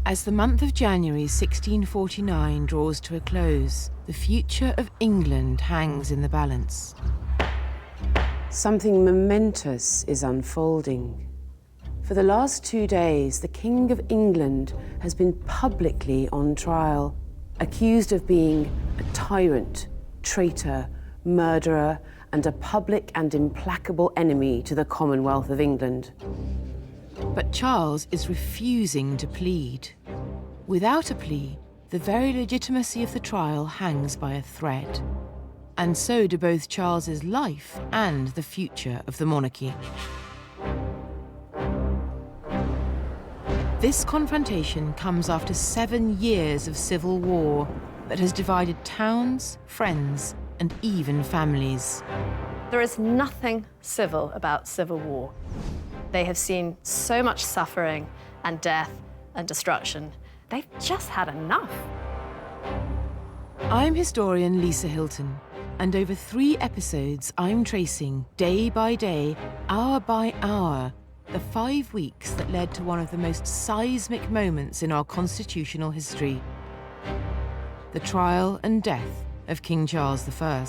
As the month of January 1649 draws to a close, the future of England hangs in the balance. Something momentous is unfolding. For the last 2 days, the King of England has been publicly on trial, accused of being a tyrant, traitor, murderer, and a public and implacable enemy to the Commonwealth of England. But Charles is refusing to plead. Without a plea, the very legitimacy of the trial hangs by a thread. And so do both Charles's life and the future of the monarchy. This confrontation comes after 7 years of civil war that has divided towns, friends, and even families. There is nothing civil about civil war. They have seen so much suffering and death and destruction. They've just had enough. I'm historian Lisa Hilton, and over 3 episodes, I'm tracing, day by day, hour by hour, the 5 weeks that led to one of the most seismic moments in our constitutional history: the trial and death of King Charles I.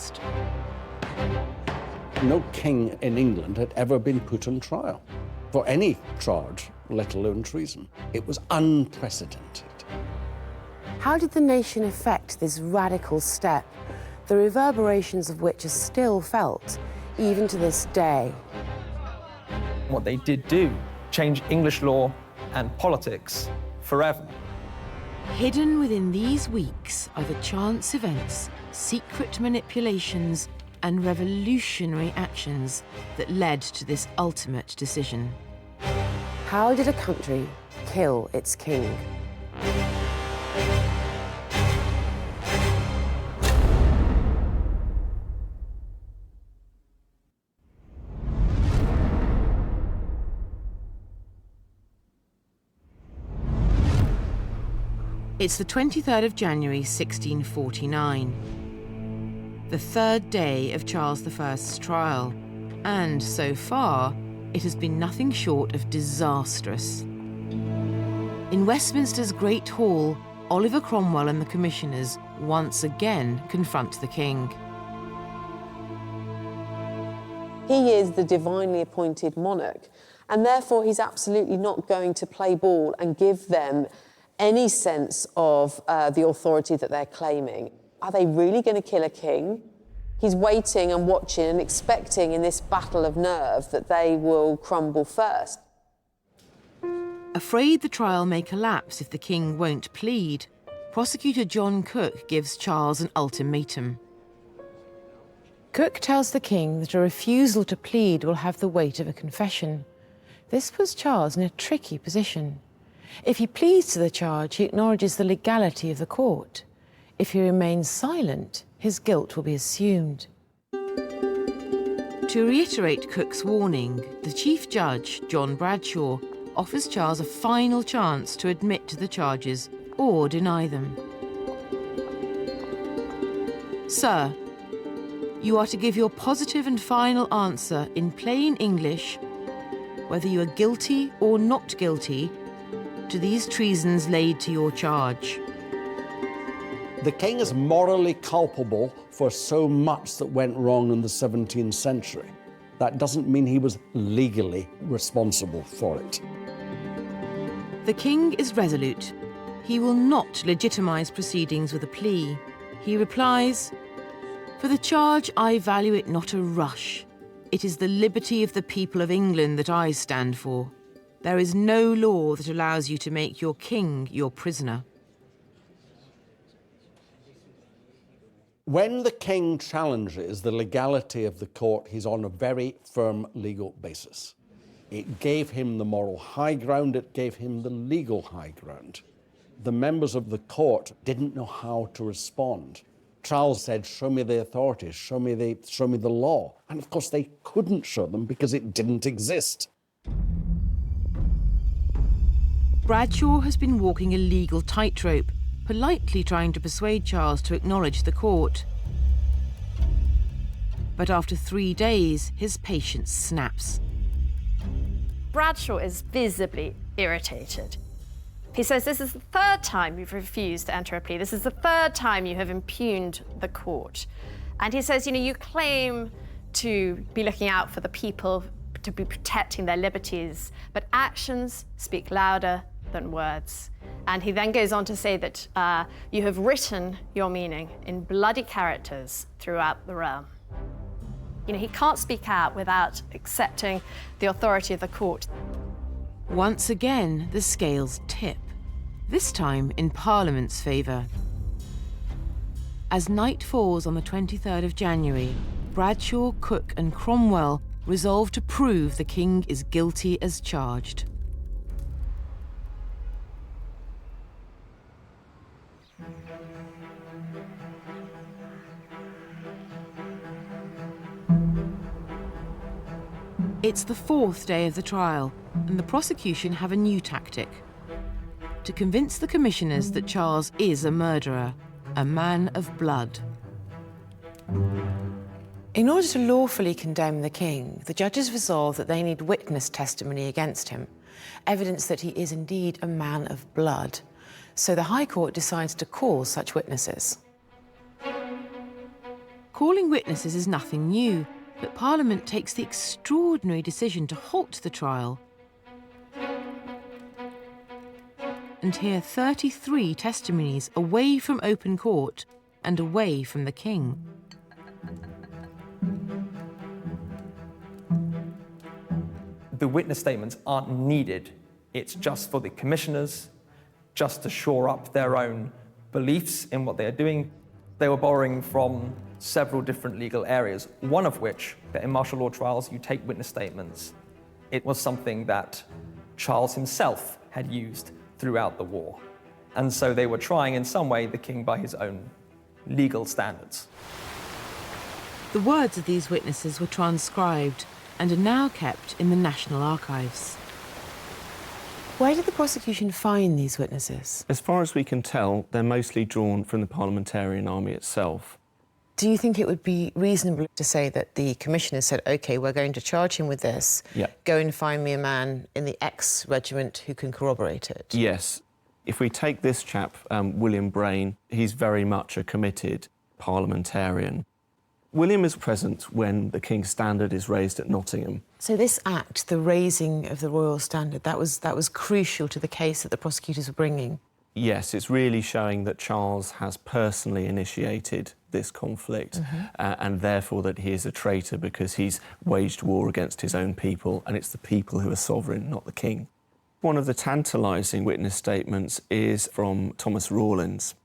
No king in England had ever been put on trial for any charge, let alone treason. It was unprecedented. How did the nation effect this radical step, the reverberations of which are still felt, even to this day? What they did do changed English law and politics forever. Hidden within these weeks are the chance events, secret manipulations, and revolutionary actions that led to this ultimate decision. How did a country kill its king? It's the 23rd of January 1649, the 3rd day of Charles I's trial, and so far, it has been nothing short of disastrous. In Westminster's Great Hall, Oliver Cromwell and the commissioners once again confront the king. He is the divinely appointed monarch, and therefore he's absolutely not going to play ball and give them any sense of the authority that they're claiming. Are they really going to kill a king? He's waiting and watching and expecting in this battle of nerve that they will crumble first. Afraid the trial may collapse if the king won't plead, prosecutor John Cook gives Charles an ultimatum. Cook tells the king that a refusal to plead will have the weight of a confession. This puts Charles in a tricky position. If he pleads to the charge, he acknowledges the legality of the court. If he remains silent, his guilt will be assumed. To reiterate Cook's warning, the Chief Judge, John Bradshaw, offers Charles a final chance to admit to the charges or deny them. Sir, you are to give your positive and final answer in plain English, whether you are guilty or not guilty, to these treasons laid to your charge. The king is morally culpable for so much that went wrong in the 17th century. That doesn't mean he was legally responsible for it. The king is resolute. He will not legitimise proceedings with a plea. He replies, "For the charge I value it not a rush. It is the liberty of the people of England that I stand for. There is no law that allows you to make your king your prisoner." When the king challenges the legality of the court, he's on a very firm legal basis. It gave him the moral high ground, it gave him the legal high ground. The members of the court didn't know how to respond. Charles said, "Show me the authorities, show me the law." And of course they couldn't show them because it didn't exist. Bradshaw has been walking a legal tightrope, politely trying to persuade Charles to acknowledge the court. But after 3 days, his patience snaps. Bradshaw is visibly irritated. He says, this is the third time you've refused to enter a plea. This is the third time you have impugned the court. And he says, you claim to be looking out for the people, to be protecting their liberties, but actions speak louder than words. And he then goes on to say that you have written your meaning in bloody characters throughout the realm. He can't speak out without accepting the authority of the court. Once again, the scales tip, this time in Parliament's favour. As night falls on the 23rd of January, Bradshaw, Cook and Cromwell resolve to prove the king is guilty as charged. It's the fourth day of the trial, and the prosecution have a new tactic. To convince the commissioners that Charles is a murderer, a man of blood. In order to lawfully condemn the king, the judges resolve that they need witness testimony against him, evidence that he is indeed a man of blood. So the High Court decides to call such witnesses. Calling witnesses is nothing new, but Parliament takes the extraordinary decision to halt the trial and hear 33 testimonies away from open court and away from the king. The witness statements aren't needed. It's just for the commissioners, just to shore up their own beliefs in what they're doing. They were borrowing from several different legal areas, one of which, that in martial law trials, you take witness statements. It was something that Charles himself had used throughout the war. And so they were trying, in some way, the king by his own legal standards. The words of these witnesses were transcribed and are now kept in the National Archives. Where did the prosecution find these witnesses? As far as we can tell, they're mostly drawn from the parliamentarian army itself. Do you think it would be reasonable to say that the commissioners said, OK, we're going to charge him with this, go and find me a man in the X regiment who can corroborate it? Yes. If we take this chap, William Brain, he's very much a committed parliamentarian. William is present when the King's Standard is raised at Nottingham. So this act, the raising of the Royal Standard, that was crucial to the case that the prosecutors were bringing? Yes, it's really showing that Charles has personally initiated this conflict and therefore that he is a traitor because he's waged war against his own people, and it's the people who are sovereign, not the king. One of the tantalising witness statements is from Thomas Rawlins.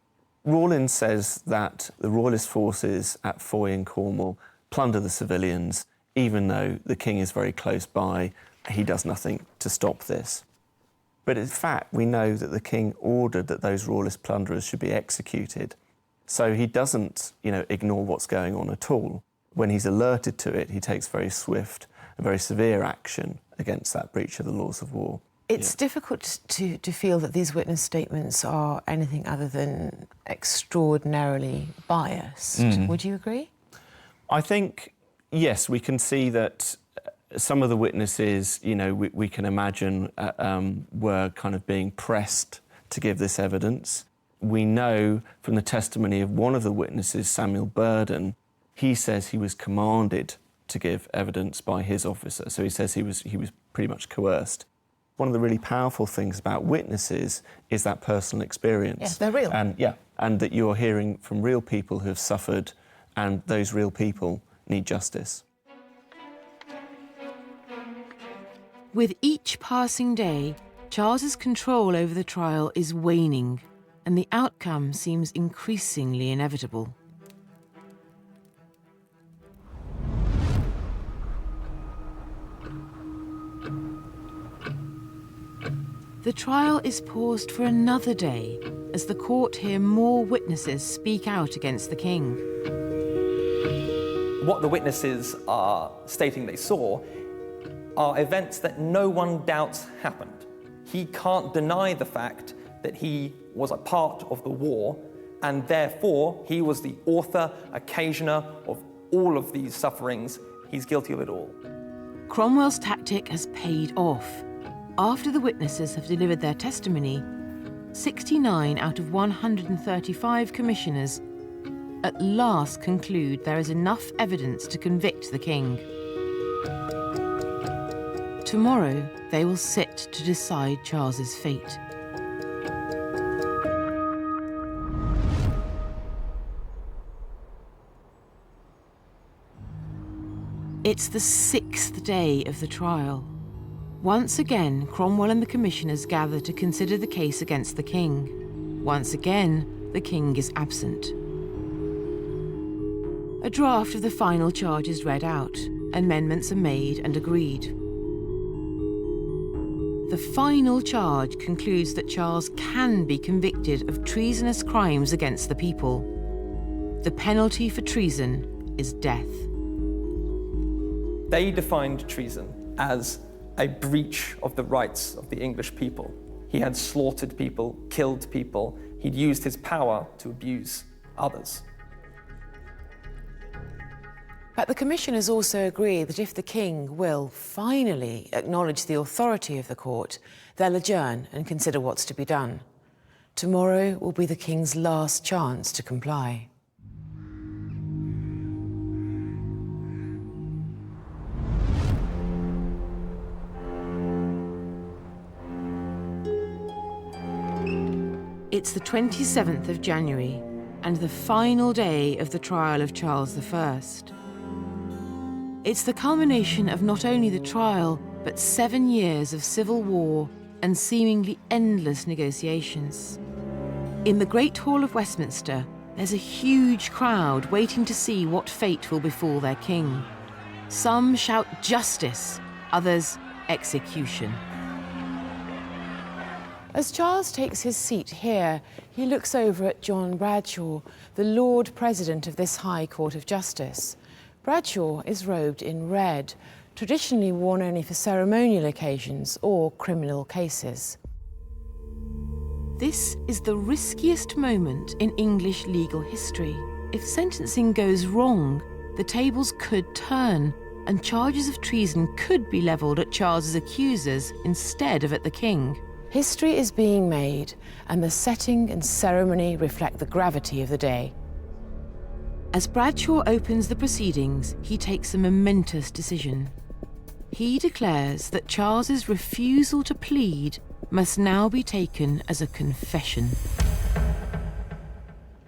Rawlins says that the royalist forces at Foy in Cornwall plunder the civilians, even though the king is very close by. He does nothing to stop this. But in fact, we know that the king ordered that those royalist plunderers should be executed. So he doesn't, ignore what's going on at all. When he's alerted to it, he takes very swift and very severe action against that breach of the laws of war. It's difficult to feel that these witness statements are anything other than extraordinarily biased. Would you agree? I think, yes, we can see that some of the witnesses, we can imagine were kind of being pressed to give this evidence. We know from the testimony of one of the witnesses, Samuel Burden, he says he was commanded to give evidence by his officer. So he says he was pretty much coerced. One of the really powerful things about witnesses is that personal experience. Yes, they're real. And that you're hearing from real people who have suffered, and those real people need justice. With each passing day, Charles's control over the trial is waning, and the outcome seems increasingly inevitable. The trial is paused for another day as the court hear more witnesses speak out against the king. What the witnesses are stating they saw are events that no one doubts happened. He can't deny the fact that he was a part of the war, and therefore he was the author, occasioner of all of these sufferings. He's guilty of it all. Cromwell's tactic has paid off. After the witnesses have delivered their testimony, 69 out of 135 commissioners at last conclude there is enough evidence to convict the king. Tomorrow, they will sit to decide Charles's fate. It's the 6th day of the trial. Once again, Cromwell and the commissioners gather to consider the case against the king. Once again, the king is absent. A draft of the final charge is read out. Amendments are made and agreed. The final charge concludes that Charles can be convicted of treasonous crimes against the people. The penalty for treason is death. They defined treason as a breach of the rights of the English people. He had slaughtered people, killed people. He'd used his power to abuse others. But the commissioners also agree that if the king will finally acknowledge the authority of the court, they'll adjourn and consider what's to be done. Tomorrow will be the king's last chance to comply. It's the 27th of January and the final day of the trial of Charles I. It's the culmination of not only the trial, but 7 years of civil war and seemingly endless negotiations. In the Great Hall of Westminster, there's a huge crowd waiting to see what fate will befall their king. Some shout justice, others execution. As Charles takes his seat here, he looks over at John Bradshaw, the Lord President of this High Court of Justice. Bradshaw is robed in red, traditionally worn only for ceremonial occasions or criminal cases. This is the riskiest moment in English legal history. If sentencing goes wrong, the tables could turn, and charges of treason could be levelled at Charles's accusers instead of at the king. History is being made, and the setting and ceremony reflect the gravity of the day. As Bradshaw opens the proceedings, he takes a momentous decision. He declares that Charles's refusal to plead must now be taken as a confession.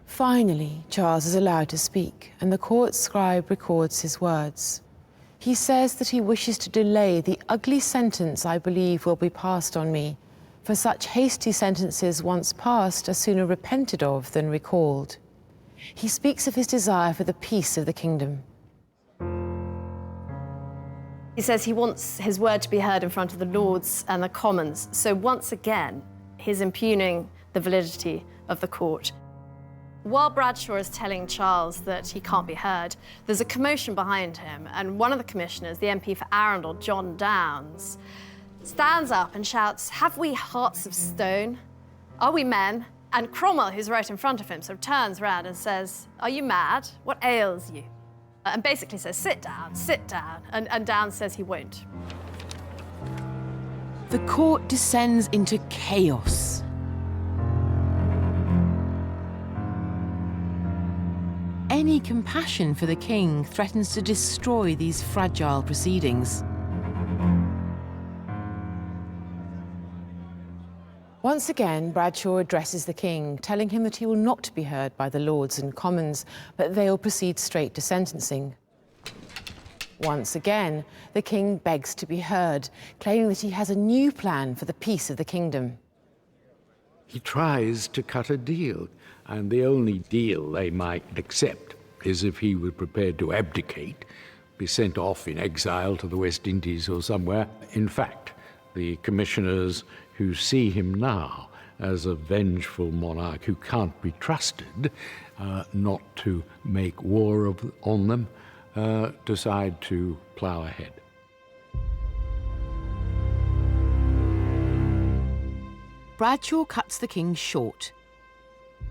Finally, Charles is allowed to speak, and the court scribe records his words. He says that he wishes to delay the ugly sentence I believe will be passed on me, for such hasty sentences once passed are sooner repented of than recalled. He speaks of his desire for the peace of the kingdom. He says he wants his word to be heard in front of the Lords and the Commons. So once again, he's impugning the validity of the court. While Bradshaw is telling Charles that he can't be heard, there's a commotion behind him, and one of the commissioners, the MP for Arundel, John Downes, stands up and shouts, "Have we hearts of stone? Are we men?" And Cromwell, who's right in front of him, sort of turns around and says, "Are you mad? What ails you?" And basically says, sit down, and Downes says he won't. The court descends into chaos. Any compassion for the king threatens to destroy these fragile proceedings. Once again, Bradshaw addresses the king, telling him that he will not be heard by the Lords and Commons, but they will proceed straight to sentencing. Once again, the king begs to be heard, claiming that he has a new plan for the peace of the kingdom. He tries to cut a deal, and the only deal they might accept is if he were prepared to abdicate, be sent off in exile to the West Indies or somewhere. In fact, the commissioners who see him now as a vengeful monarch who can't be trusted not to make war on them, decide to plough ahead. Bradshaw cuts the king short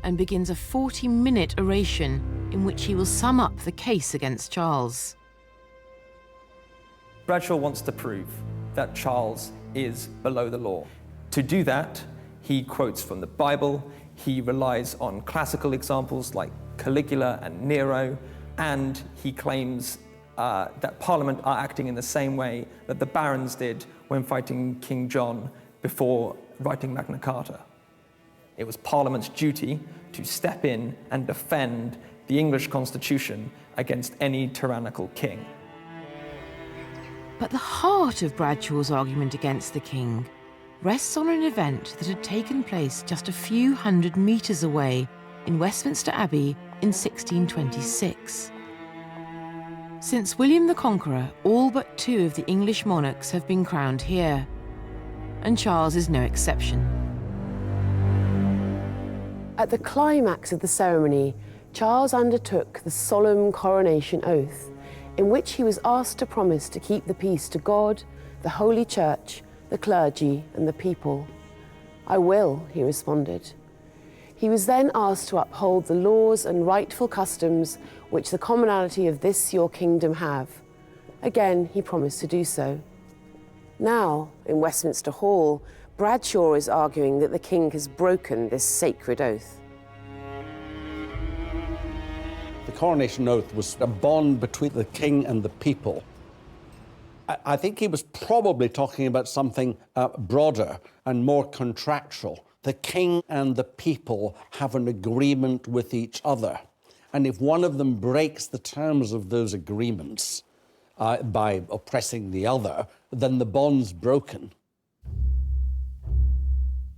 and begins a 40-minute oration in which he will sum up the case against Charles. Bradshaw wants to prove that Charles is below the law. To do that, He quotes from the Bible, he relies on classical examples like Caligula and Nero, and he claims that Parliament are acting in the same way that the barons did when fighting King John before writing Magna Carta. It was Parliament's duty to step in and defend the English constitution against any tyrannical king. But the heart of Bradshaw's argument against the king rests on an event that had taken place just a few hundred metres away in Westminster Abbey in 1626. Since William the Conqueror, all but 2 of the English monarchs have been crowned here, and Charles is no exception. At the climax of the ceremony, Charles undertook the solemn coronation oath, in which he was asked to promise to keep the peace to God, the Holy Church, the clergy, and the people. "I will," he responded. He was then asked to uphold the laws and rightful customs which the commonalty of this your kingdom have. Again, he promised to do so. Now, in Westminster Hall, Bradshaw is arguing that the king has broken this sacred oath. The coronation oath was a bond between the king and the people. I think he was probably talking about something broader and more contractual. The king and the people have an agreement with each other. And if one of them breaks the terms of those agreements by oppressing the other, then the bond's broken.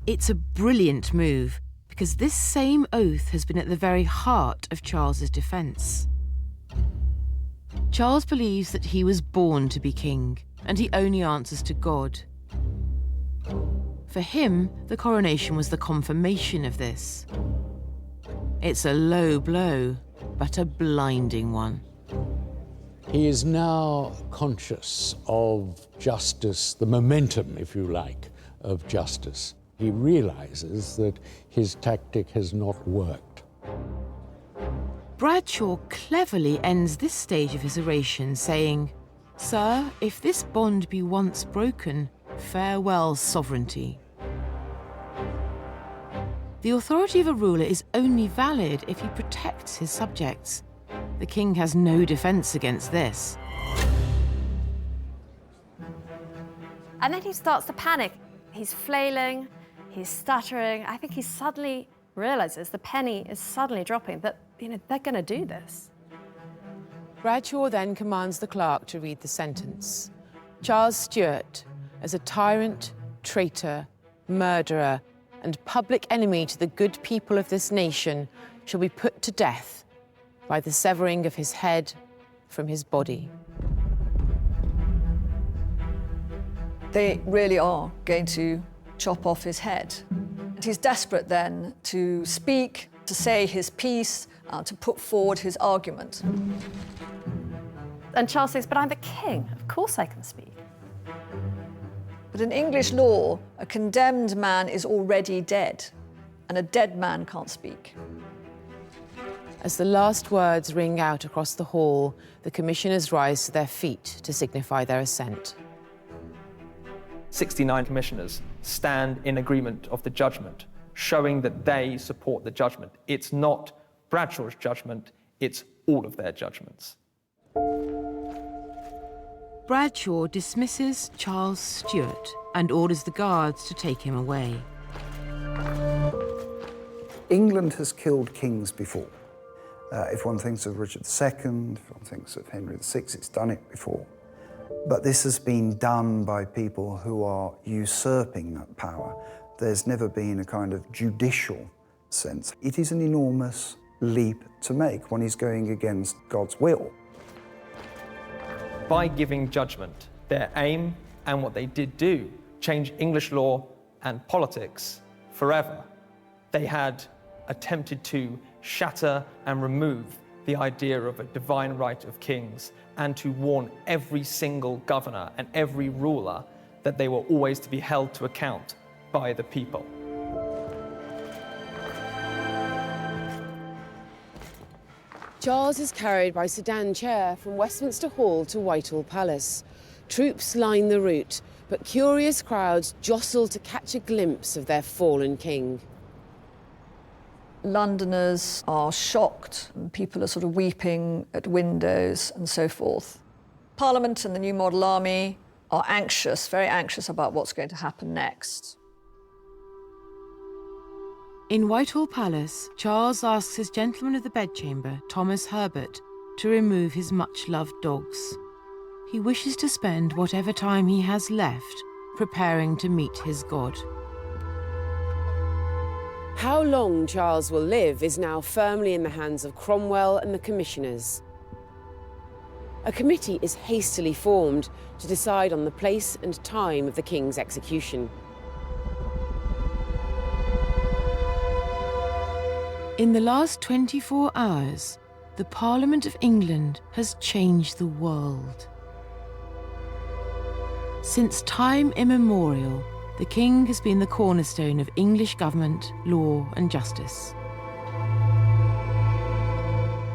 It's a brilliant move, because this same oath has been at the very heart of Charles's defence. Charles believes that he was born to be king, and he only answers to God. For him, the coronation was the confirmation of this. It's a low blow, but a blinding one. He is now conscious of justice, the momentum, if you like, of justice. He realizes that his tactic has not worked. Bradshaw cleverly ends this stage of his oration saying, "Sir, if this bond be once broken, farewell sovereignty." The authority of a ruler is only valid if he protects his subjects. The king has no defence against this. And then he starts to panic. He's flailing, he's stuttering. I think he suddenly realizes the penny is suddenly dropping, that they're going to do this. Bradshaw then commands the clerk to read the sentence. Charles Stuart, as a tyrant, traitor, murderer, and public enemy to the good people of this nation, shall be put to death by the severing of his head from his body. They really are going to chop off his head. He's desperate then to speak, to say his piece, to put forward his argument. And Charles says, "But I'm the king. Of course I can speak." But in English law, a condemned man is already dead, and a dead man can't speak. As the last words ring out across the hall, the commissioners rise to their feet to signify their assent. 69 commissioners stand in agreement of the judgment, showing that they support the judgment. It's not Bradshaw's judgment, it's all of their judgments. Bradshaw dismisses Charles Stuart and orders the guards to take him away. England has killed kings before. If one thinks of Richard II, if one thinks of Henry VI, it's done it before. But this has been done by people who are usurping that power. There's never been a kind of judicial sense. It is an enormous leap to make when he's going against God's will. By giving judgment, their aim and what they did do changed English law and politics forever. They had attempted to shatter and remove the idea of a divine right of kings and to warn every single governor and every ruler that they were always to be held to account by the people. Charles is carried by sedan chair from Westminster Hall to Whitehall Palace. Troops line the route, but curious crowds jostle to catch a glimpse of their fallen king. Londoners are shocked, and people are sort of weeping at windows and so forth. Parliament and the new model army are anxious, very anxious about what's going to happen next. In Whitehall Palace, Charles asks his gentleman of the bedchamber, Thomas Herbert, to remove his much-loved dogs. He wishes to spend whatever time he has left preparing to meet his God. How long Charles will live is now firmly in the hands of Cromwell and the commissioners. A committee is hastily formed to decide on the place and time of the king's execution. In the last 24 hours, the Parliament of England has changed the world. Since time immemorial, the king has been the cornerstone of English government, law and justice.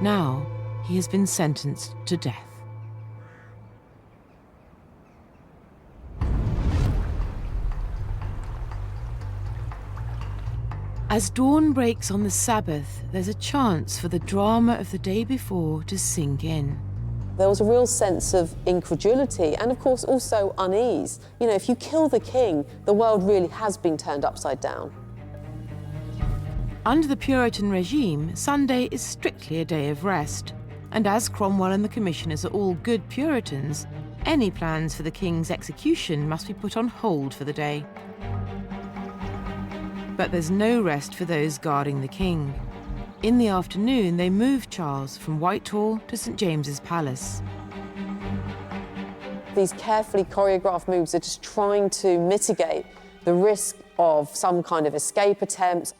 Now, he has been sentenced to death. As dawn breaks on the Sabbath, there's a chance for the drama of the day before to sink in. There was a real sense of incredulity and, of course, also unease. You know, if you kill the king, the world really has been turned upside down. Under the Puritan regime, Sunday is strictly a day of rest. And as Cromwell and the commissioners are all good Puritans, any plans for the king's execution must be put on hold for the day. But there's no rest for those guarding the king. In the afternoon, they moved Charles from Whitehall to St James's Palace. These carefully choreographed moves are just trying to mitigate the risk of some kind of escape attempt,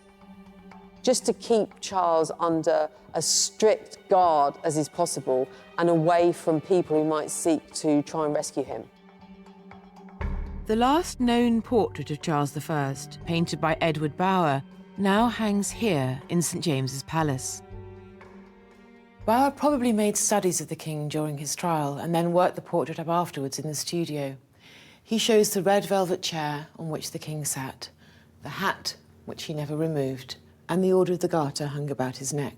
just to keep Charles under as strict guard as is possible and away from people who might seek to try and rescue him. The last known portrait of Charles I, painted by Edward Bower, now hangs here in St James's Palace. Bower probably made studies of the king during his trial and then worked the portrait up afterwards in the studio. He shows the red velvet chair on which the king sat, the hat, which he never removed, and the Order of the Garter hung about his neck.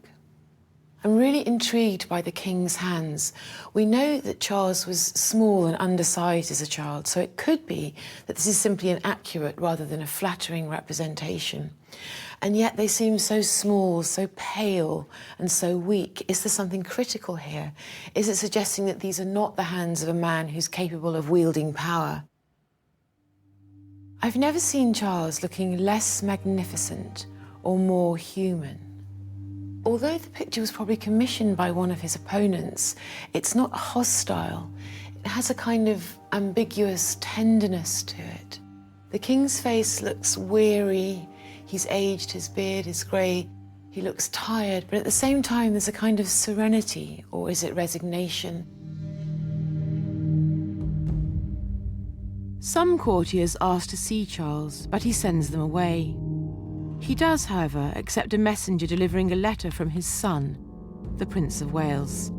I'm really intrigued by the king's hands. We know that Charles was small and undersized as a child, so it could be that this is simply an accurate rather than a flattering representation. And yet they seem so small, so pale, and so weak. Is there something critical here? Is it suggesting that these are not the hands of a man who's capable of wielding power? I've never seen Charles looking less magnificent or more human. Although the picture was probably commissioned by one of his opponents, it's not hostile. It has a kind of ambiguous tenderness to it. The king's face looks weary, he's aged, his beard is grey, he looks tired, but at the same time there's a kind of serenity, or is it resignation? Some courtiers ask to see Charles, but he sends them away. He does, however, accept a messenger delivering a letter from his son, the Prince of Wales.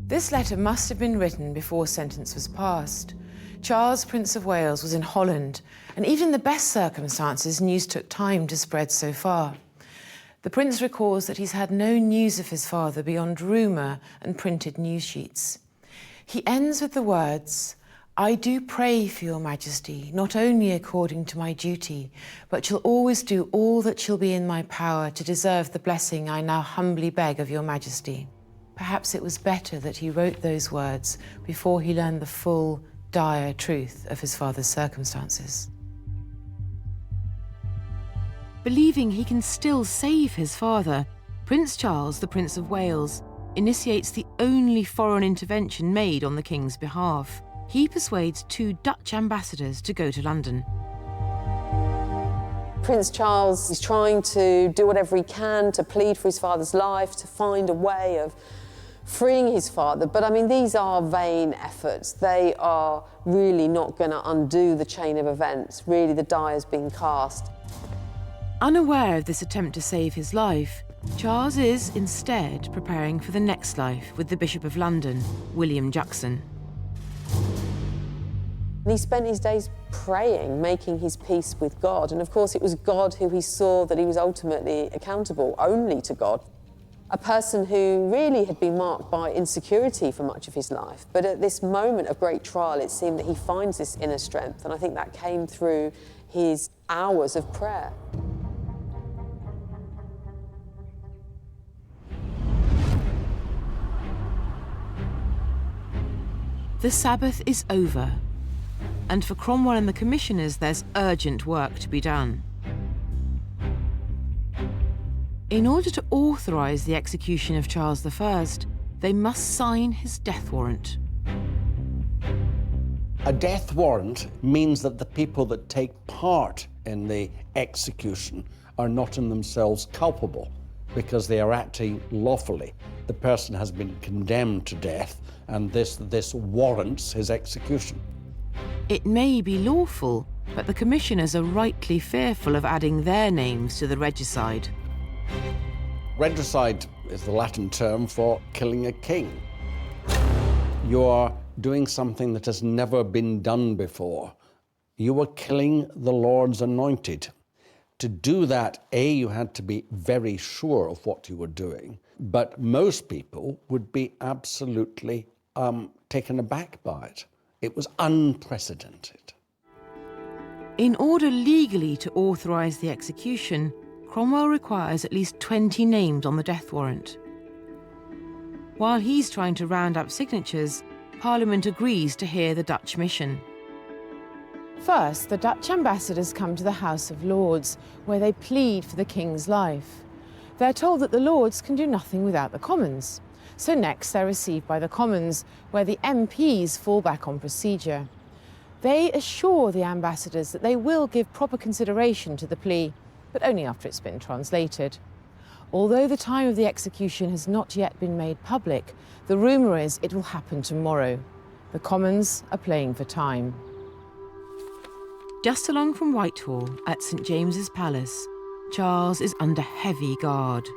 This letter must have been written before sentence was passed. Charles, Prince of Wales, was in Holland, and even in the best circumstances, news took time to spread so far. The prince recalls that he's had no news of his father beyond rumour and printed news sheets. He ends with the words, "I do pray for your majesty, not only according to my duty, but shall always do all that shall be in my power to deserve the blessing I now humbly beg of your majesty." Perhaps it was better that he wrote those words before he learned the full, dire truth of his father's circumstances. Believing he can still save his father, Prince Charles, the Prince of Wales, initiates the only foreign intervention made on the king's behalf. He persuades 2 Dutch ambassadors to go to London. Prince Charles is trying to do whatever he can to plead for his father's life, to find a way of freeing his father. But I mean, these are vain efforts. They are really not going to undo the chain of events. Really, the die has been cast. Unaware of this attempt to save his life, Charles is instead preparing for the next life with the Bishop of London, William Juxon. And he spent his days praying, making his peace with God. And of course, it was God who he saw that he was ultimately accountable only to God. A person who really had been marked by insecurity for much of his life. But at this moment of great trial, it seemed that he finds this inner strength. And I think that came through his hours of prayer. The Sabbath is over, and for Cromwell and the commissioners, there's urgent work to be done. In order to authorise the execution of Charles I, they must sign his death warrant. A death warrant means that the people that take part in the execution are not in themselves culpable because they are acting lawfully. The person has been condemned to death, and this warrants his execution. It may be lawful, but the commissioners are rightly fearful of adding their names to the regicide. Regicide is the Latin term for killing a king. You are doing something that has never been done before. You were killing the Lord's anointed. To do that, you had to be very sure of what you were doing, but most people would be absolutely taken aback by it. It was unprecedented. In order legally to authorise the execution, Cromwell requires at least 20 names on the death warrant. While he's trying to round up signatures, Parliament agrees to hear the Dutch mission. First, the Dutch ambassadors come to the House of Lords, where they plead for the King's life. They're told that the Lords can do nothing without the Commons. So next they're received by the Commons, where the MPs fall back on procedure. They assure the ambassadors that they will give proper consideration to the plea, but only after it's been translated. Although the time of the execution has not yet been made public, the rumour is it will happen tomorrow. The Commons are playing for time. Just along from Whitehall, at St James's Palace, Charles is under heavy guard.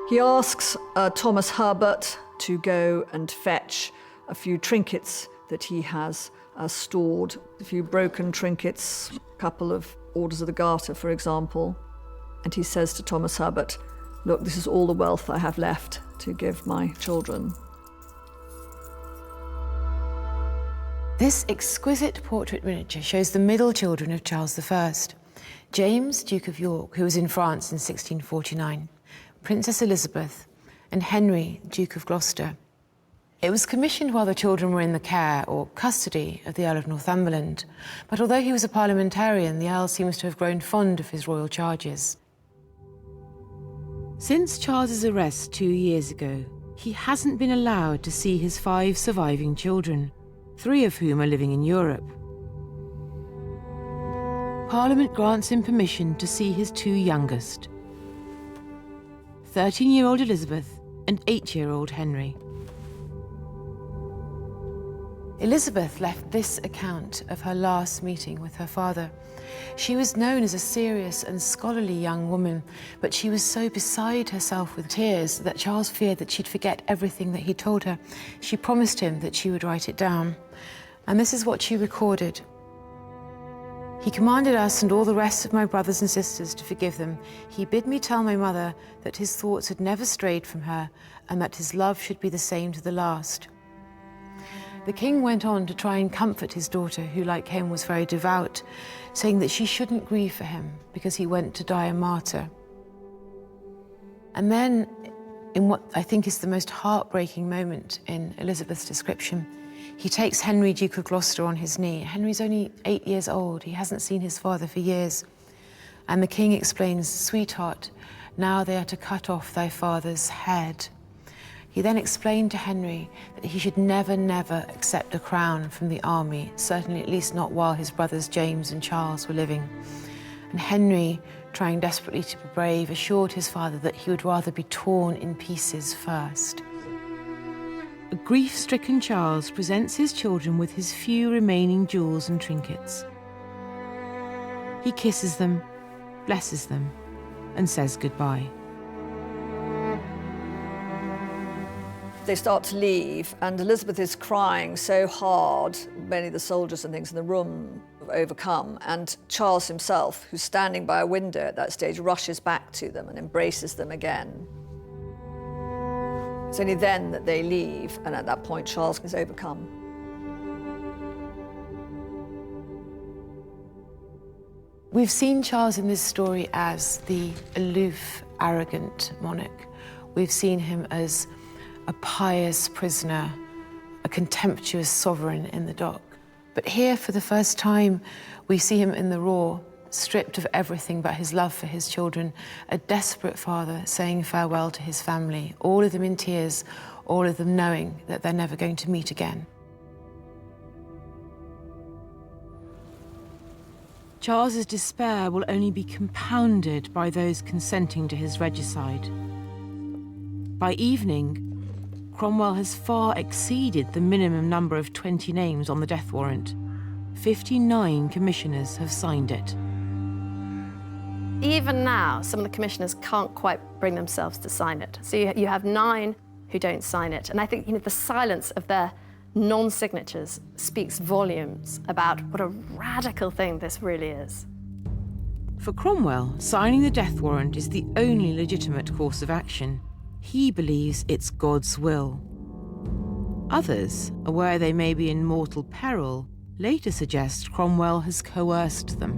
He asks Thomas Herbert to go and fetch a few trinkets that he has stored, a few broken trinkets, a couple of Orders of the Garter, for example. And he says to Thomas Herbert, "Look, this is all the wealth I have left to give my children." This exquisite portrait miniature shows the middle children of Charles I. James, Duke of York, who was in France in 1649, Princess Elizabeth, and Henry, Duke of Gloucester. It was commissioned while the children were in the care or custody of the Earl of Northumberland, but although he was a parliamentarian, the Earl seems to have grown fond of his royal charges. Since Charles's arrest 2 years ago, he hasn't been allowed to see his 5 surviving children, 3 of whom are living in Europe. Parliament grants him permission to see his 2 youngest, 13-year-old Elizabeth and 8-year-old Henry. Elizabeth left this account of her last meeting with her father. She was known as a serious and scholarly young woman, but she was so beside herself with tears that Charles feared that she'd forget everything that he told her. She promised him that she would write it down. And this is what she recorded. "He commanded us and all the rest of my brothers and sisters to forgive them. He bid me tell my mother that his thoughts had never strayed from her and that his love should be the same to the last." The king went on to try and comfort his daughter, who, like him, was very devout, saying that she shouldn't grieve for him because he went to die a martyr. And then, in what I think is the most heartbreaking moment in Elizabeth's description, he takes Henry, Duke of Gloucester, on his knee. Henry's only 8 years old. He hasn't seen his father for years. And the king explains, "Sweetheart, now they are to cut off thy father's head." He then explained to Henry that he should never, never accept a crown from the army, certainly at least not while his brothers James and Charles were living. And Henry, trying desperately to be brave, assured his father that he would rather be torn in pieces first. A grief-stricken Charles presents his children with his few remaining jewels and trinkets. He kisses them, blesses them, and says goodbye. They start to leave, and Elizabeth is crying so hard, many of the soldiers and things in the room have overcome, and Charles himself, who's standing by a window at that stage, rushes back to them and embraces them again. It's only then that they leave, and at that point Charles is overcome. We've seen Charles in this story as the aloof, arrogant monarch. We've seen him as a pious prisoner, a contemptuous sovereign in the dock. But here, for the first time, we see him in the raw, stripped of everything but his love for his children, a desperate father saying farewell to his family, all of them in tears, all of them knowing that they're never going to meet again. Charles's despair will only be compounded by those consenting to his regicide. By evening, Cromwell has far exceeded the minimum number of 20 names on the death warrant. 59 commissioners have signed it. Even now, some of the commissioners can't quite bring themselves to sign it. So you have 9 who don't sign it. And I think the silence of their non-signatures speaks volumes about what a radical thing this really is. For Cromwell, signing the death warrant is the only legitimate course of action. He believes it's God's will. Others, aware they may be in mortal peril, later suggest Cromwell has coerced them.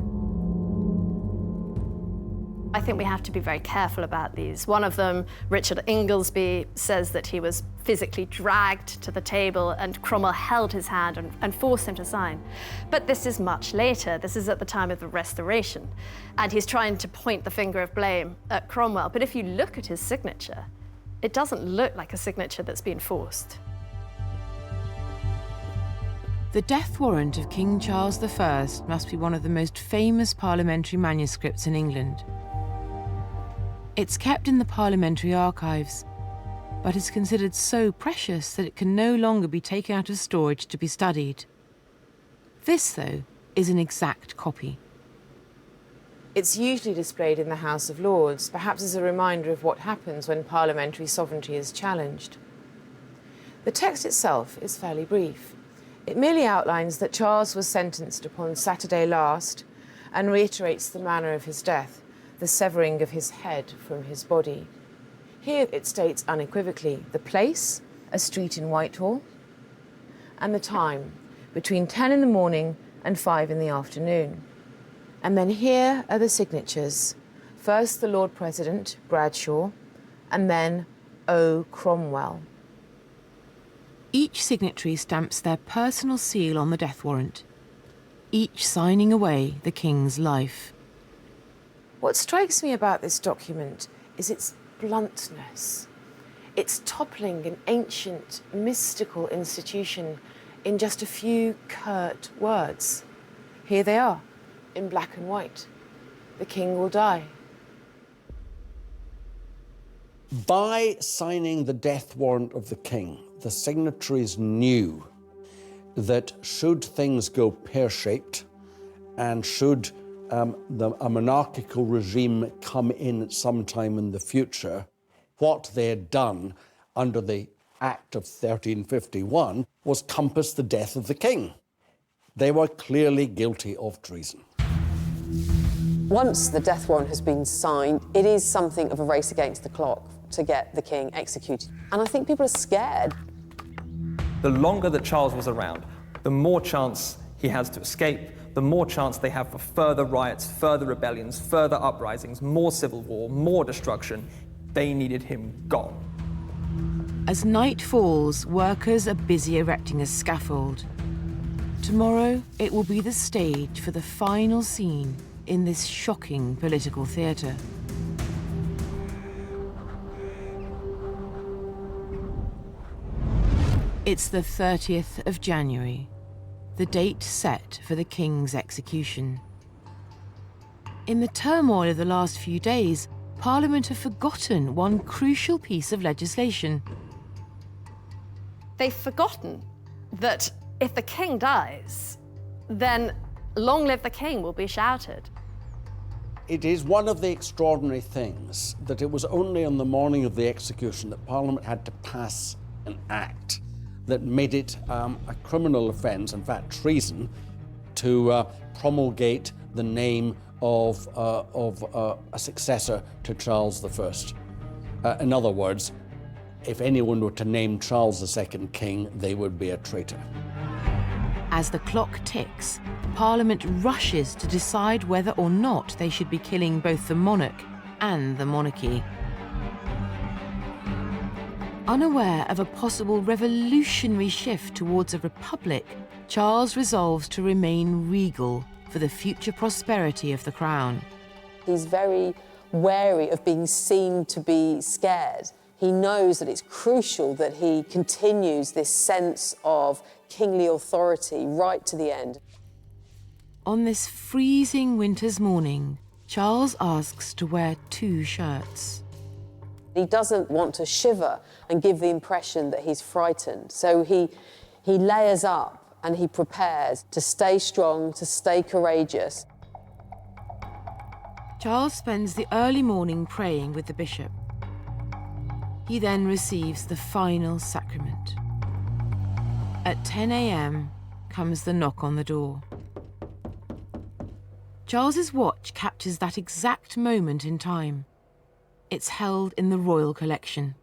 I think we have to be very careful about these. One of them, Richard Inglesby, says that he was physically dragged to the table and Cromwell held his hand and forced him to sign. But this is much later. This is at the time of the Restoration. And he's trying to point the finger of blame at Cromwell. But if you look at his signature, it doesn't look like a signature that's been forced. The death warrant of King Charles I must be one of the most famous parliamentary manuscripts in England. It's kept in the parliamentary archives, but is considered so precious that it can no longer be taken out of storage to be studied. This, though, is an exact copy. It's usually displayed in the House of Lords, perhaps as a reminder of what happens when parliamentary sovereignty is challenged. The text itself is fairly brief. It merely outlines that Charles was sentenced upon Saturday last and reiterates the manner of his death, the severing of his head from his body. Here it states unequivocally the place, a street in Whitehall, and the time, between 10 in the morning and 5 in the afternoon. And then here are the signatures. First the Lord President, Bradshaw, and then O. Cromwell. Each signatory stamps their personal seal on the death warrant, each signing away the King's life. What strikes me about this document is its bluntness. It's toppling an ancient, mystical institution in just a few curt words. Here they are, in black and white. The King will die. By signing the death warrant of the King, the signatories knew that should things go pear-shaped and should a monarchical regime come in at some time in the future, what they had done under the Act of 1351 was compass the death of the King. They were clearly guilty of treason. Once the death warrant has been signed, it is something of a race against the clock to get the King executed. And I think people are scared. The longer that Charles was around, the more chance he has to escape, the more chance they have for further riots, further rebellions, further uprisings, more civil war, more destruction. They needed him gone. As night falls, workers are busy erecting a scaffold. Tomorrow, it will be the stage for the final scene in this shocking political theatre. It's the 30th of January, the date set for the King's execution. In the turmoil of the last few days, Parliament have forgotten one crucial piece of legislation. They've forgotten that if the King dies, then long live the King will be shouted. It is one of the extraordinary things that it was only on the morning of the execution that Parliament had to pass an act that made it a criminal offence, in fact treason, to promulgate the name of a successor to Charles I. In other words, if anyone were to name Charles II king, they would be a traitor. As the clock ticks, Parliament rushes to decide whether or not they should be killing both the monarch and the monarchy. Unaware of a possible revolutionary shift towards a republic, Charles resolves to remain regal for the future prosperity of the crown. He's very wary of being seen to be scared. He knows that it's crucial that he continues this sense of kingly authority right to the end. On this freezing winter's morning, Charles asks to wear 2 shirts. He doesn't want to shiver and give the impression that he's frightened. So he layers up and he prepares to stay strong, to stay courageous. Charles spends the early morning praying with the bishop. He then receives the final sacrament. At 10 a.m. comes the knock on the door. Charles's watch captures that exact moment in time. It's held in the royal collection.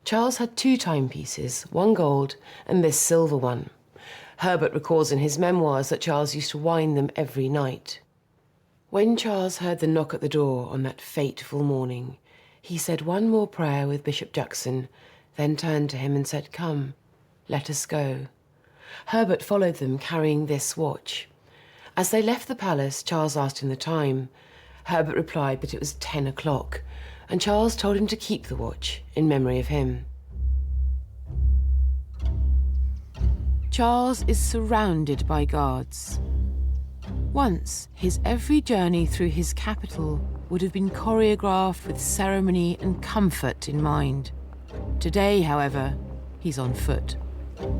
Charles had 2 timepieces, one gold and this silver one. Herbert records in his memoirs that Charles used to wind them every night. When Charles heard the knock at the door on that fateful morning, he said one more prayer with Bishop Juxon, then turned to him and said, "Come, let us go." Herbert followed them, carrying this watch. As they left the palace, Charles asked him the time. Herbert replied that it was 10 o'clock, and Charles told him to keep the watch in memory of him. Charles is surrounded by guards. Once, his every journey through his capital would have been choreographed with ceremony and comfort in mind. Today, however, he's on foot.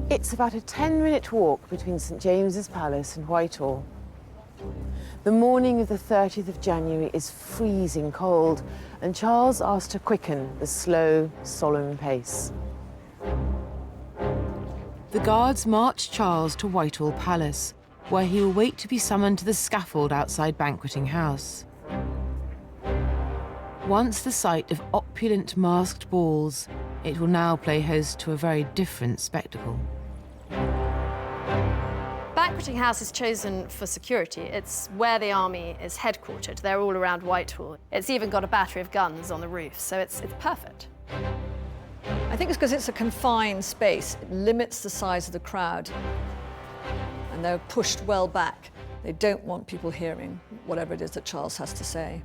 It's about a 10-minute walk between St James's Palace and Whitehall. The morning of the 30th of January is freezing cold, and Charles asked to quicken the slow, solemn pace. The guards march Charles to Whitehall Palace, where he will wait to be summoned to the scaffold outside Banqueting House. Once the site of opulent masked balls, it will now play host to a very different spectacle. Banqueting House is chosen for security. It's where the army is headquartered. They're all around Whitehall. It's even got a battery of guns on the roof, so it's perfect. I think it's because it's a confined space. It limits the size of the crowd, and they're pushed well back. They don't want people hearing whatever it is that Charles has to say.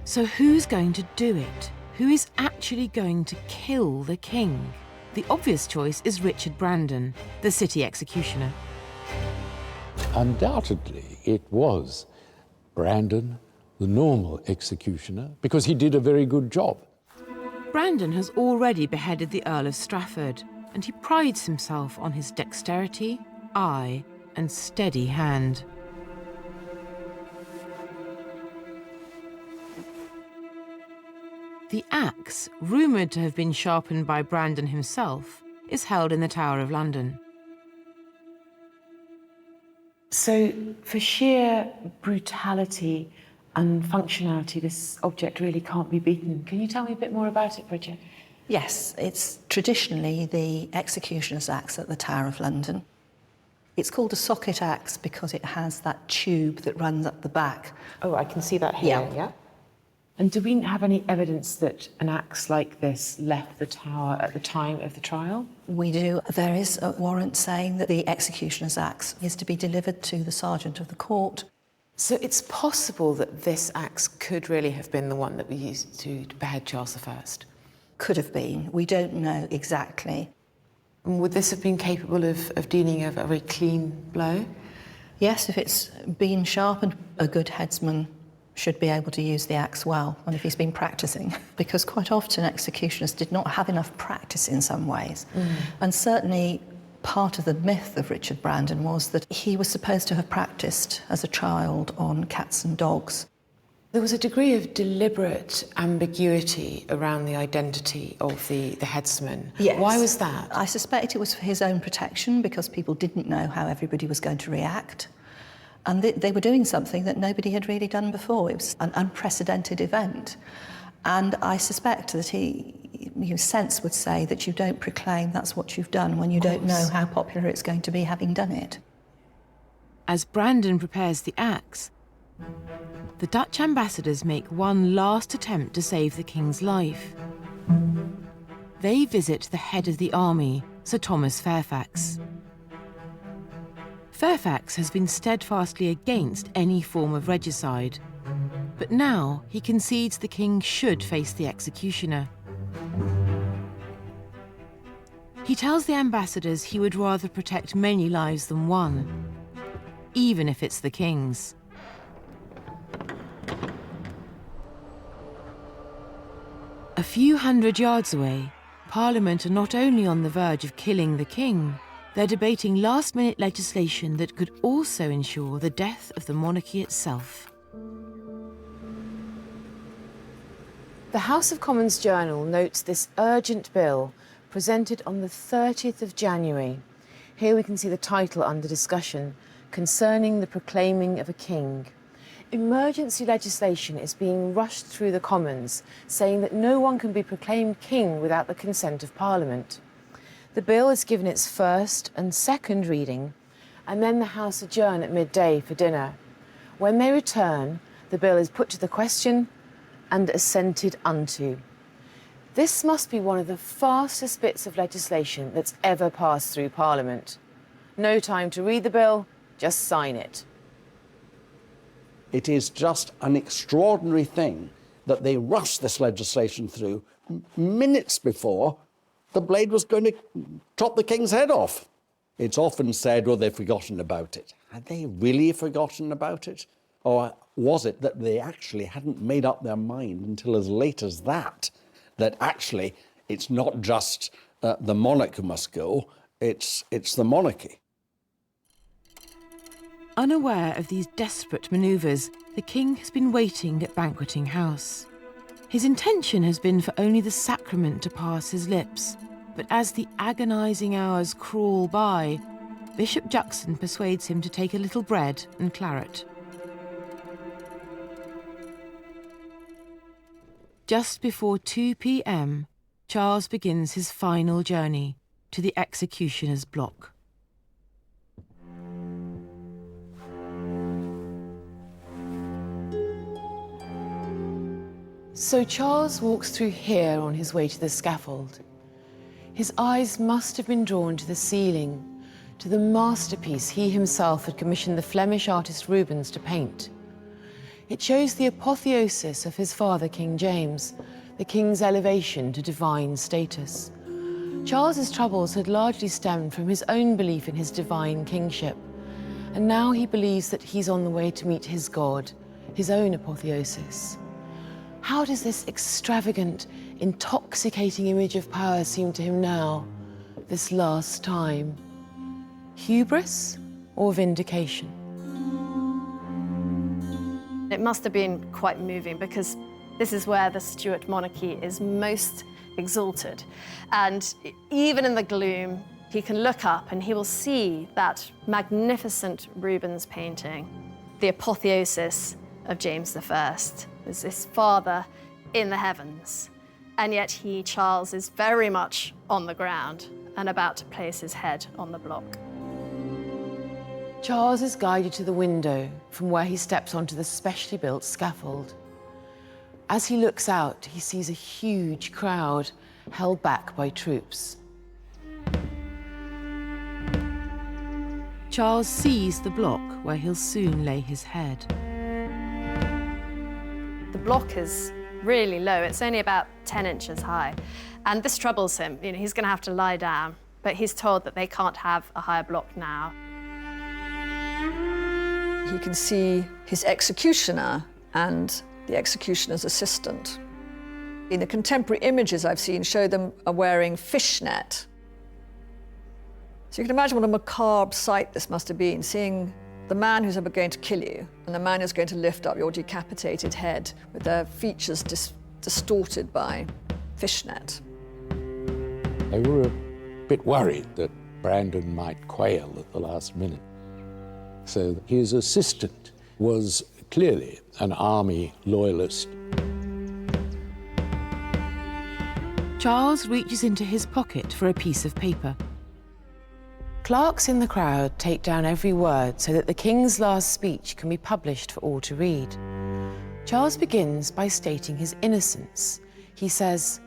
So who's going to do it? Who is actually going to kill the king? The obvious choice is Richard Brandon, the city executioner. Undoubtedly, it was Brandon, the normal executioner, because he did a very good job. Brandon has already beheaded the Earl of Strafford, and he prides himself on his dexterity, eye, and steady hand. The axe, rumoured to have been sharpened by Brandon himself, is held in the Tower of London. So, for sheer brutality and functionality, this object really can't be beaten. Can you tell me a bit more about it, Bridget? Yes, it's traditionally the executioner's axe at the Tower of London. It's called a socket axe because it has that tube that runs up the back. Oh, I can see that here, yeah? And do we have any evidence that an axe like this left the tower at the time of the trial? We do. There is a warrant saying that the executioner's axe is to be delivered to the sergeant of the court. So it's possible that this axe could really have been the one that we used to behead Charles I? Could have been. We don't know exactly. And would this have been capable of dealing a very clean blow? Yes, if it's been sharpened, a good headsman should be able to use the axe well, and if he's been practicing, because quite often executioners did not have enough practice in some ways. And certainly part of the myth of Richard Brandon was that he was supposed to have practiced as a child on cats and dogs. There was a degree of deliberate ambiguity around the identity of the headsman. Yes. Why was that? I suspect it was for his own protection, because people didn't know how everybody was going to react. And they were doing something that nobody had really done before. It was an unprecedented event. And I suspect that sense would say that you don't proclaim that's what you've done when you don't know how popular it's going to be having done it. As Brandon prepares the axe, the Dutch ambassadors make one last attempt to save the king's life. They visit the head of the army, Sir Thomas Fairfax. Fairfax has been steadfastly against any form of regicide, but now he concedes the king should face the executioner. He tells the ambassadors he would rather protect many lives than one, even if it's the king's. A few hundred yards away, Parliament are not only on the verge of killing the king, they're debating last-minute legislation that could also ensure the death of the monarchy itself. The House of Commons Journal notes this urgent bill presented on the 30th of January. Here we can see the title under discussion, Concerning the Proclaiming of a King. Emergency legislation is being rushed through the Commons, saying that no one can be proclaimed king without the consent of Parliament. The bill is given its first and second reading, and then the House adjourn at midday for dinner. When they return, the bill is put to the question and assented unto. This must be one of the fastest bits of legislation that's ever passed through Parliament. No time to read the bill, just sign it. It is just an extraordinary thing that they rushed this legislation through minutes before the blade was going to chop the king's head off. It's often said, well, they've forgotten about it. Had they really forgotten about it? Or was it that they actually hadn't made up their mind until as late as that actually it's not just the monarch who must go, it's the monarchy. Unaware of these desperate manoeuvres, the king has been waiting at Banqueting House. His intention has been for only the sacrament to pass his lips, but as the agonising hours crawl by, Bishop Juxon persuades him to take a little bread and claret. Just before 2 p.m, Charles begins his final journey to the executioner's block. So Charles walks through here on his way to the scaffold. His eyes must have been drawn to the ceiling, to the masterpiece he himself had commissioned the Flemish artist Rubens to paint. It shows the apotheosis of his father, King James, the king's elevation to divine status. Charles's troubles had largely stemmed from his own belief in his divine kingship, and now he believes that he's on the way to meet his God, his own apotheosis. How does this extravagant, intoxicating image of power seem to him now, this last time? Hubris or vindication? It must have been quite moving, because this is where the Stuart monarchy is most exalted. And even in the gloom, he can look up and he will see that magnificent Rubens painting, the apotheosis of James I. There's this father in the heavens, and yet he, Charles, is very much on the ground and about to place his head on the block. Charles is guided to the window from where he steps onto the specially built scaffold. As he looks out, he sees a huge crowd held back by troops. Charles sees the block where he'll soon lay his head. The block is really low. It's only about 10 inches high. And this troubles him. You know, he's going to have to lie down, but he's told that they can't have a higher block now. He can see his executioner and the executioner's assistant. In the contemporary images I've seen show them are wearing fishnet. So you can imagine what a macabre sight this must have been, seeing the man who's ever going to kill you and the man who's going to lift up your decapitated head with their features distorted by fishnet. They were a bit worried that Brandon might quail at the last minute. So his assistant was clearly an army loyalist. Charles reaches into his pocket for a piece of paper. Clerks in the crowd take down every word so that the king's last speech can be published for all to read. Charles begins by stating his innocence. He says,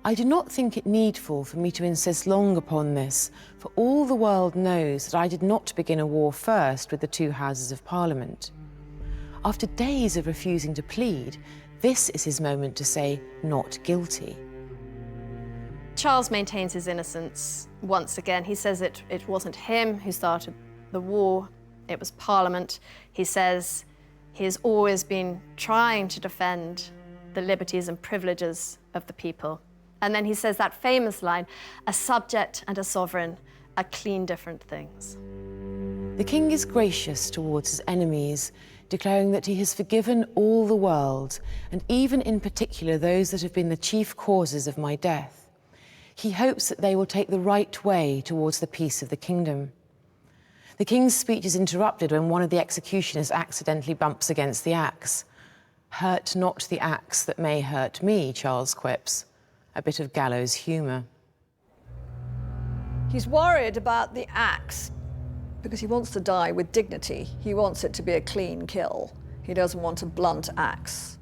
"I do not think it needful for me to insist long upon this, for all the world knows that I did not begin a war first with the two Houses of Parliament." After days of refusing to plead, this is his moment to say, "not guilty." Charles maintains his innocence once again. He says it wasn't him who started the war, it was Parliament. He says he has always been trying to defend the liberties and privileges of the people. And then he says that famous line, "A subject and a sovereign are clean different things." The king is gracious towards his enemies, declaring that he has forgiven all the world, and even in particular those that have been the chief causes of my death. He hopes that they will take the right way towards the peace of the kingdom. The king's speech is interrupted when one of the executioners accidentally bumps against the axe. "Hurt not the axe that may hurt me," Charles quips. A bit of gallows humour. He's worried about the axe because he wants to die with dignity. He wants it to be a clean kill. He doesn't want a blunt axe.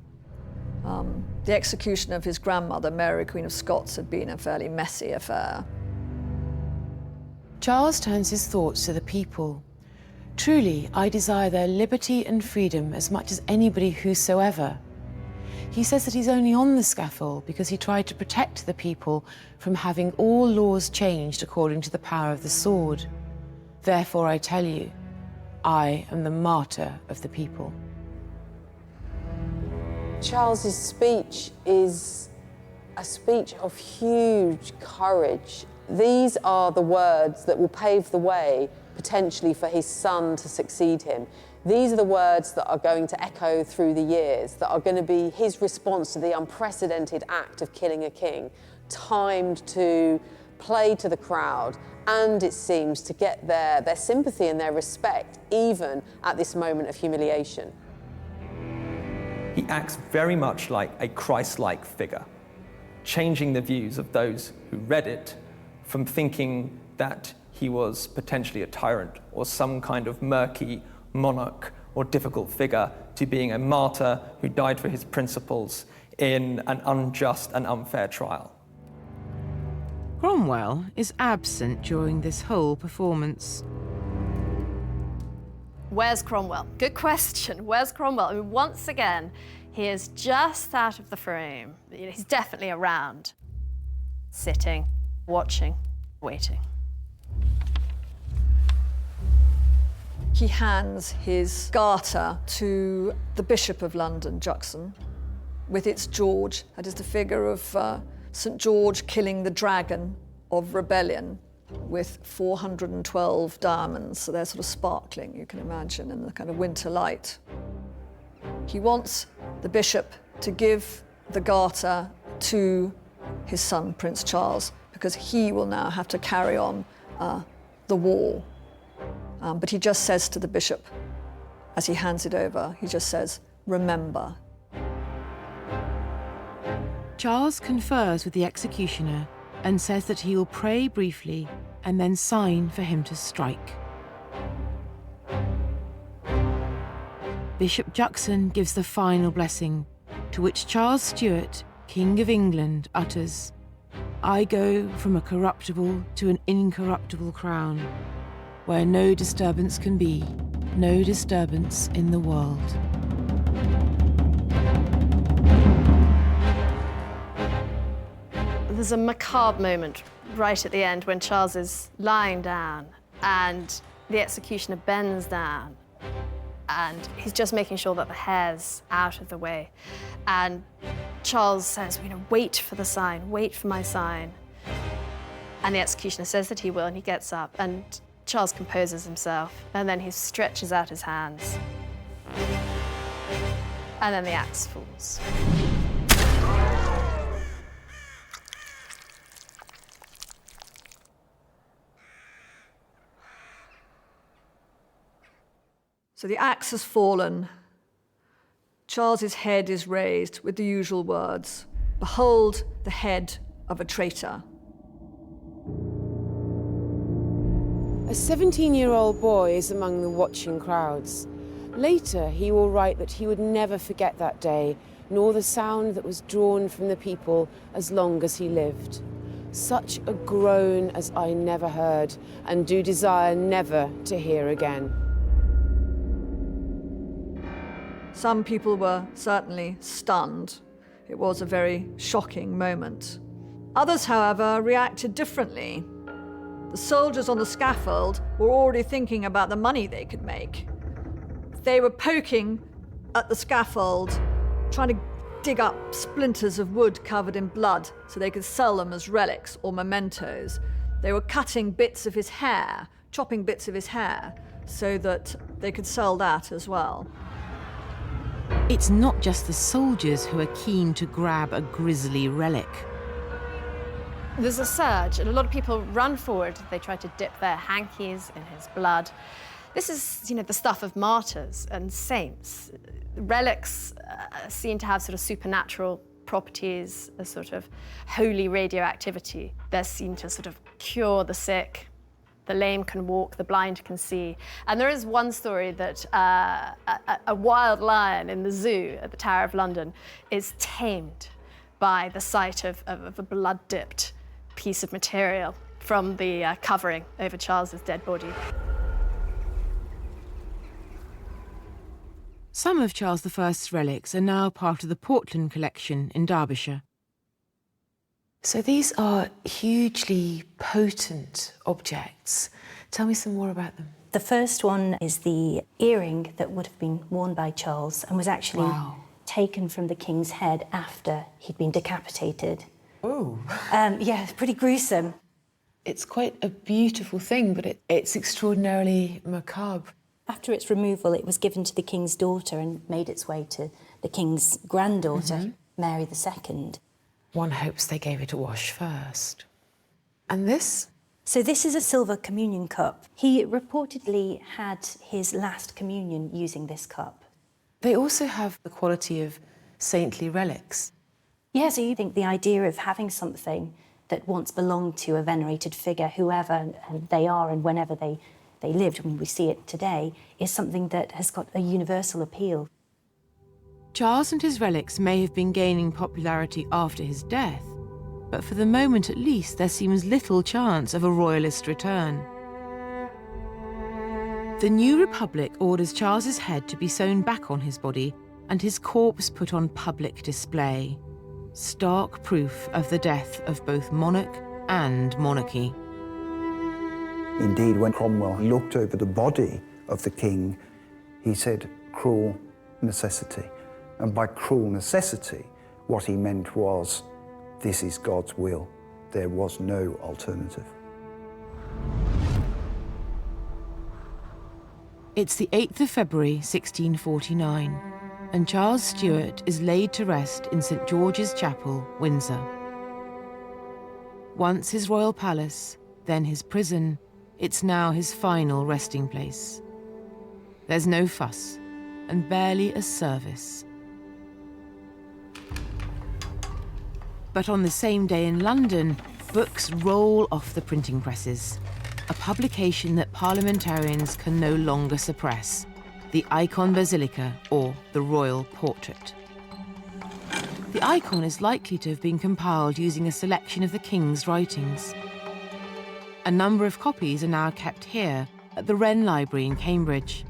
The execution of his grandmother, Mary, Queen of Scots, had been a fairly messy affair. Charles turns his thoughts to the people. "Truly, I desire their liberty and freedom as much as anybody whosoever." He says that he's only on the scaffold because he tried to protect the people from having all laws changed according to the power of the sword. "Therefore, I tell you, I am the martyr of the people." Charles's speech is a speech of huge courage. These are the words that will pave the way, potentially, for his son to succeed him. These are the words that are going to echo through the years, that are going to be his response to the unprecedented act of killing a king, timed to play to the crowd, and it seems to get their sympathy and their respect, even at this moment of humiliation. He acts very much like a Christ-like figure, changing the views of those who read it from thinking that he was potentially a tyrant or some kind of murky monarch or difficult figure to being a martyr who died for his principles in an unjust and unfair trial. Cromwell is absent during this whole performance. Where's Cromwell? Good question. Where's Cromwell? I mean, once again, he is just out of the frame. He's definitely around, sitting, watching, waiting. He hands his garter to the Bishop of London, Juxon, with its George. That is the figure of St. George killing the dragon of rebellion with 412 diamonds, so they're sort of sparkling, you can imagine, in the kind of winter light. He wants the bishop to give the garter to his son, Prince Charles, because he will now have to carry on the war. But he just says to the bishop, as he hands it over, he just says, "Remember." Charles confers with the executioner and says that he will pray briefly and then sign for him to strike. Bishop Juxon gives the final blessing, to which Charles Stuart, King of England, utters, "I go from a corruptible to an incorruptible crown, where no disturbance can be, no disturbance in the world." There's a macabre moment right at the end when Charles is lying down and the executioner bends down and he's just making sure that the hair's out of the way. And Charles says, "Wait for the sign, wait for my sign." And the executioner says that he will, and he gets up. And Charles composes himself, and then he stretches out his hands. And then the axe falls. So the axe has fallen. Charles's head is raised with the usual words, "Behold the head of a traitor." A 17-year-old boy is among the watching crowds. Later, he will write that he would never forget that day, nor the sound that was drawn from the people as long as he lived. Such a groan as I never heard, and do desire never to hear again. Some people were certainly stunned. It was a very shocking moment. Others, however, reacted differently. The soldiers on the scaffold were already thinking about the money they could make. They were poking at the scaffold, trying to dig up splinters of wood covered in blood so they could sell them as relics or mementos. They were cutting bits of his hair, chopping bits of his hair, so that they could sell that as well. It's not just the soldiers who are keen to grab a grisly relic. There's a surge, and a lot of people run forward. They try to dip their hankies in his blood. This is, the stuff of martyrs and saints. Relics seem to have sort of supernatural properties, a sort of holy radioactivity. They're seen to sort of cure the sick. The lame can walk, the blind can see. And there is one story that a wild lion in the zoo at the Tower of London is tamed by the sight of a blood-dipped piece of material from the covering over Charles's dead body. Some of Charles I's relics are now part of the Portland collection in Derbyshire. So these are hugely potent objects. Tell me some more about them. The first one is the earring that would have been worn by Charles and was actually taken from the king's head after he'd been decapitated. Oh. Yeah, pretty gruesome. It's quite a beautiful thing, but it's extraordinarily macabre. After its removal, it was given to the king's daughter and made its way to the king's granddaughter, Mary II. One hopes they gave it a wash first. And this? So this is a silver communion cup. He reportedly had his last communion using this cup. They also have the quality of saintly relics. Yeah, so you think the idea of having something that once belonged to a venerated figure, whoever they are and whenever they lived, when we see it today, is something that has got a universal appeal. Charles and his relics may have been gaining popularity after his death, but for the moment at least there seems little chance of a royalist return. The New Republic orders Charles's head to be sewn back on his body and his corpse put on public display. Stark proof of the death of both monarch and monarchy. Indeed, when Cromwell looked over the body of the king, he said, "Cruel necessity." And by cruel necessity, what he meant was, this is God's will. There was no alternative. It's the 8th of February, 1649, and Charles Stuart is laid to rest in St. George's Chapel, Windsor. Once his royal palace, then his prison, it's now his final resting place. There's no fuss, and barely a service. But on the same day in London, books roll off the printing presses. A publication that parliamentarians can no longer suppress. The Icon Basilica, or the Royal Portrait. The icon is likely to have been compiled using a selection of the King's writings. A number of copies are now kept here at the Wren Library in Cambridge.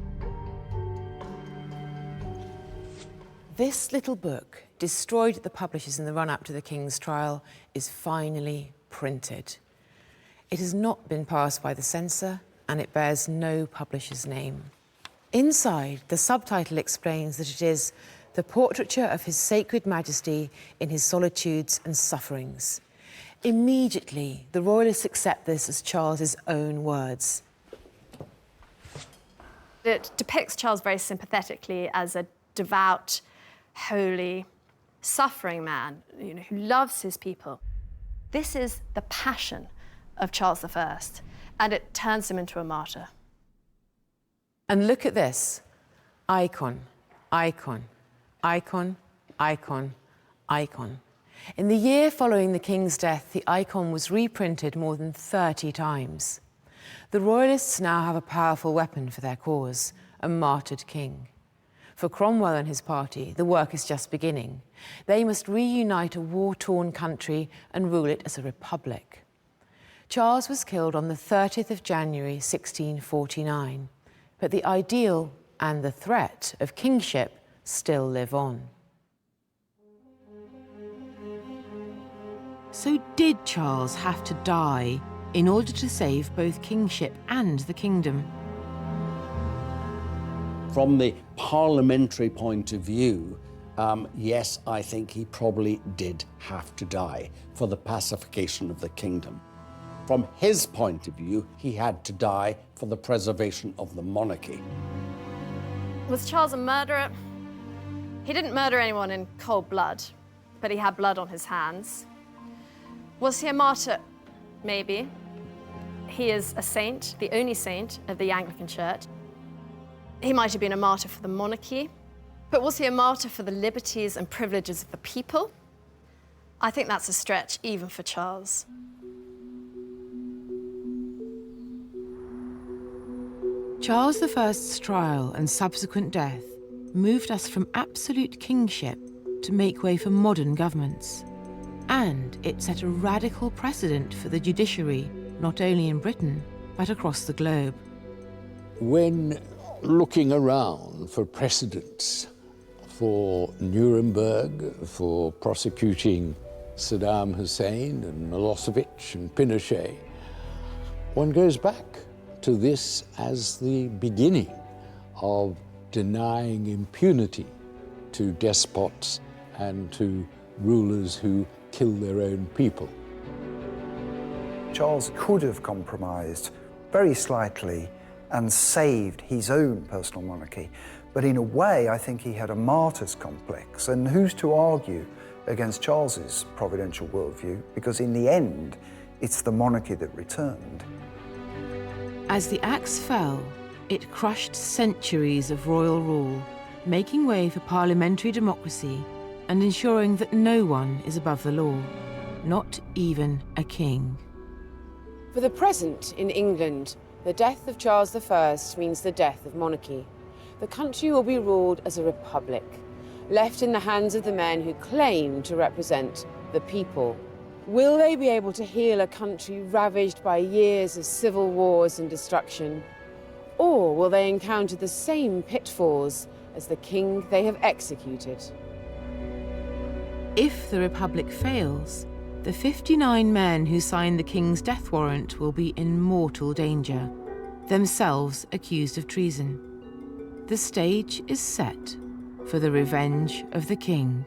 This little book, destroyed at the publishers in the run-up to the King's trial, is finally printed. It has not been passed by the censor, and it bears no publisher's name. Inside, the subtitle explains that it is the portraiture of His Sacred Majesty in his solitudes and sufferings. Immediately, the royalists accept this as Charles's own words. It depicts Charles very sympathetically as a devout, holy, suffering man, who loves his people. This is the passion of Charles I, and it turns him into a martyr. And look at this. Icon, icon, icon, icon, icon. In the year following the king's death, the icon was reprinted more than 30 times. The royalists now have a powerful weapon for their cause, a martyred king. For Cromwell and his party, the work is just beginning. They must reunite a war-torn country and rule it as a republic. Charles was killed on the 30th of January, 1649, but the ideal and the threat of kingship still live on. So did Charles have to die in order to save both kingship and the kingdom? From the parliamentary point of view, yes, I think he probably did have to die for the pacification of the kingdom. From his point of view, he had to die for the preservation of the monarchy. Was Charles a murderer? He didn't murder anyone in cold blood, but he had blood on his hands. Was he a martyr? Maybe. He is a saint, the only saint of the Anglican Church. He might have been a martyr for the monarchy, but was he a martyr for the liberties and privileges of the people? I think that's a stretch even for Charles. Charles I's trial and subsequent death moved us from absolute kingship to make way for modern governments. And it set a radical precedent for the judiciary, not only in Britain, but across the globe. When looking around for precedents for Nuremberg, for prosecuting Saddam Hussein and Milosevic and Pinochet, one goes back to this as the beginning of denying impunity to despots and to rulers who kill their own people. Charles could have compromised very slightly and saved his own personal monarchy. But in a way, I think he had a martyr's complex. And who's to argue against Charles's providential worldview? Because in the end, it's the monarchy that returned. As the axe fell, it crushed centuries of royal rule, making way for parliamentary democracy and ensuring that no one is above the law, not even a king. For the present in England, the death of Charles I means the death of monarchy. The country will be ruled as a republic, left in the hands of the men who claim to represent the people. Will they be able to heal a country ravaged by years of civil wars and destruction? Or will they encounter the same pitfalls as the king they have executed? If the republic fails, the 59 men who signed the king's death warrant will be in mortal danger, themselves accused of treason. The stage is set for the revenge of the king.